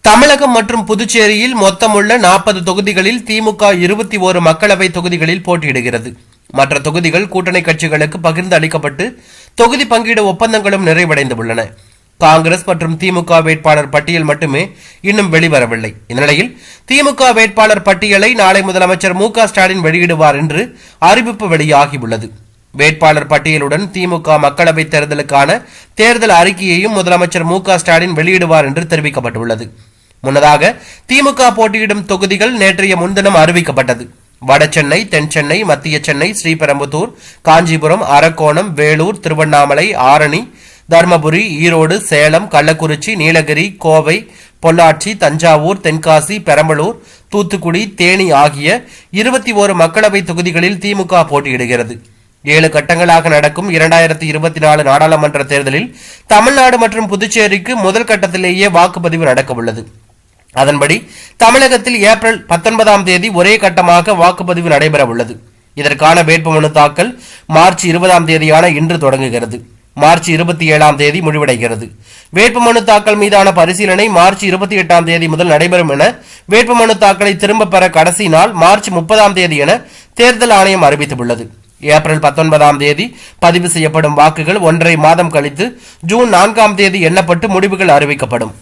தமிழகம் மற்றும் புதுச்சேரியில் மொத்தமுள்ள 40 தொகுதிகளில் திமுக 21 மக்களவை தொகுதிகளில் போட்டியிடுகிறது. மற்ற தொகுதிகள் கூட்டணி கட்சிகளுக்கு பகிர்ந்து அளிக்கப்பட்டு தொகுதி பங்கீடு ஒப்பந்தங்களும் நிறைவடைந்துள்ளன. காங்கிரஸ் மற்றும் திமுக வேட்பாளர் பட்டியல் மட்டுமே இன்னும் வெளிவரவில்லை. இந்நிலையில் திமுக வேட்பாளர் பட்டியலை நாளை முதலமைச்சர் மு.க.ஸ்டாலின் வெளியிடுவார் என்று அறிவிப்பு வெளியாகியுள்ளது. வேட்பாளர் பட்டியலுடன் திமுக மக்களவைத் தேர்தலுக்கான தேர்தல் அறிக்கையையும் முதலமைச்சர் மு.க.ஸ்டாலின் வெளியிடுவார் என்று தெரிவிக்கப்பட்டுள்ளது. முன்னதாக திமுக போட்டியிடும் தொகுதிகள் நேற்றைய முன்தினம் அறிவிக்கப்பட்டது. வடசென்னை, தென்சென்னை, மத்திய சென்னை, ஸ்ரீபெரும்புதூர், காஞ்சிபுரம், அரக்கோணம், வேலூர், திருவண்ணாமலை, ஆரணி, தர்மபுரி, ஈரோடு, சேலம், கள்ளக்குறிச்சி, நீலகிரி, கோவை, பொள்ளாச்சி, தஞ்சாவூர், தென்காசி, பெரம்பலூர், தூத்துக்குடி, தேனி ஆகிய 21 மக்களவை தொகுதிகளில் திமுக போட்டியிடுகிறது. 7 கட்டங்களாக நடக்கும் 2024 நாடாளுமன்ற தேர்தலில் தமிழ்நாடு மற்றும் புதுச்சேரிக்கு முதல் கட்டத்திலேயே வாக்குப்பதிவு நடக்கவுள்ளது. அதன்படி தமிழகத்தில் ஏப்ரல் 19ஆம் தேதி ஒரே கட்டமாக வாக்குப்பதிவு நடைபெற உள்ளது. இதற்கான வேட்புமனு தாக்கல் மார்ச் 20ஆம் தேதியான இன்று தொடங்குகிறது. மார்ச் 27ஆம் தேதி முடிவடைகிறது. வேட்புமனு தாக்கல் மீதான பரிசீலனை மார்ச் 28ஆம் தேதி முதல் நடைபெறும் என வேட்புமனு தாக்கலை திரும்பப் பெற கடைசி நாள் மார்ச் 30ஆம் தேதி என தேர்தல் ஆணையம் அறிவித்துள்ளது. ஏப்ரல் 19ஆம் தேதி பதிவு செய்யப்படும் வாக்குகள் 1.5 மாதம் கழித்து ஜூன் 4ஆம் தேதி எண்ணப்பட்டு முடிவுகள் அறிவிக்கப்படும்.